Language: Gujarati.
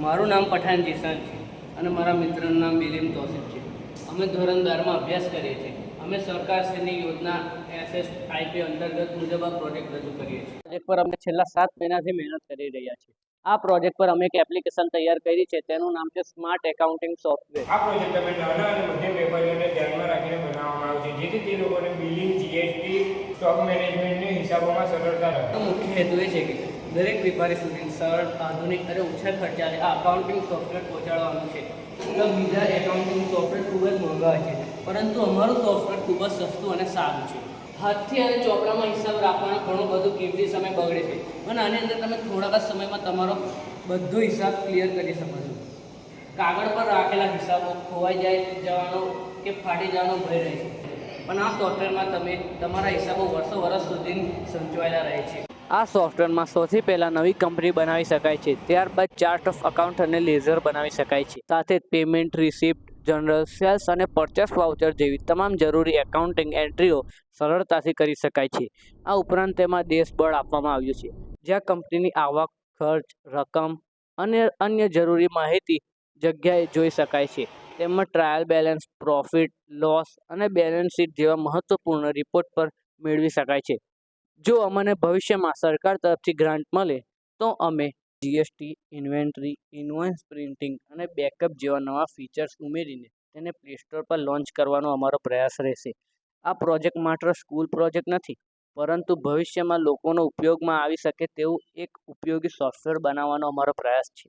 મારું નામ પઠાણ જીસાન છે અને મારા મિત્રનું નામ બિલીમ તોસિફ છે. અમે ધોરણ 12માં અભ્યાસ કરીએ છીએ. અમે સરકારશ્રીની યોજના SSIP અંતર્ગત મુજબ આ પ્રોજેક્ટ રજૂ કરીએ છીએ. પ્રોજેક્ટ પર અમે છેલ્લા 7 મહિનાથી મહેનત કરી રહ્યા છીએ. આ પ્રોજેક્ટ પર અમે એક એપ્લિકેશન તૈયાર કરી છે, તેનું નામ છે સ્માર્ટ એકાઉન્ટિંગ સોફ્ટવેર. આ પ્રોજેક્ટ અમે નાના અને મધ્યમ વેપારીઓને ધ્યાનમાં રાખીને બનાવવામાં આવ્યો છે, જેથી તે લોકોને બિલિંગ, GST, સ્ટોક મેનેજમેન્ટની હિસાબોમાં સરળતા રહે. મુખ્ય હેતુ એ છે કે દરેક વેપારી સુધી સરળ, આધુનિક અને ઓછા ખર્ચાળે આ અકાઉન્ટિંગ સોફ્ટવેર પહોંચાડવાનું છે. તો બીજા એકાઉન્ટિંગ સોફ્ટવેર ખૂબ જ મોંઘા છે, પરંતુ અમારું સોફ્ટવેર ખૂબ જ સસ્તું અને સારું છે. હાથથી અને ચોપડામાં હિસાબ રાખવાનો ઘણો બધો કિંમતી સમય બગડે છે, અને આની અંદર તમે થોડાક જ સમયમાં તમારો બધો હિસાબ ક્લિયર કરી શકો છો. કાગળ પર રાખેલા હિસાબો ખોવાઈ જવાનો કે ફાટી જવાનો ભય રહે છે, પણ આ સોફ્ટવેરમાં તમે તમારા હિસાબો વર્ષ સુધી સંચવાયેલા રહે છે. આ સોફ્ટવેરમાં સૌથી પહેલાં નવી કંપની બનાવી શકાય છે, ત્યારબાદ ચાર્ટ ઓફ અકાઉન્ટ અને લેઝર બનાવી શકાય છે. સાથે જ પેમેન્ટ, રિસિપ્ટ, જનરલ, સેલ્સ અને પરચેસ વાઉચર જેવી તમામ જરૂરી એકાઉન્ટિંગ એન્ટ્રીઓ સરળતાથી કરી શકાય છે. આ ઉપરાંત તેમાં ડેશબોર્ડ આપવામાં આવ્યું છે, જ્યાં કંપનીની આવક, ખર્ચ, રકમ અને અન્ય જરૂરી માહિતી જગ્યાએ જોઈ શકાય છે. તેમાં ટ્રાયલ બેલેન્સ, પ્રોફિટ, લોસ અને બેલેન્સ શીટ જેવા મહત્વપૂર્ણ રિપોર્ટ પર મેળવી શકાય છે. જો અમને ભવિષ્યમાં સરકાર તરફથી ગ્રાન્ટ મળે તો અમે GST, ઇન્વેન્ટરી, ઇન્વોઇસ પ્રિન્ટિંગ અને બેકઅપ જેવા નવા ફીચર્સ ઉમેરીને તેને પ્લે સ્ટોર પર લોન્ચ કરવાનો અમારો પ્રયાસ રહેશે. આ પ્રોજેક્ટ માત્ર સ્કૂલ પ્રોજેક્ટ નથી, પરંતુ ભવિષ્યમાં લોકોનો ઉપયોગમાં આવી શકે તેવું એક ઉપયોગી સોફ્ટવેર બનાવવાનો અમારો પ્રયાસ છે.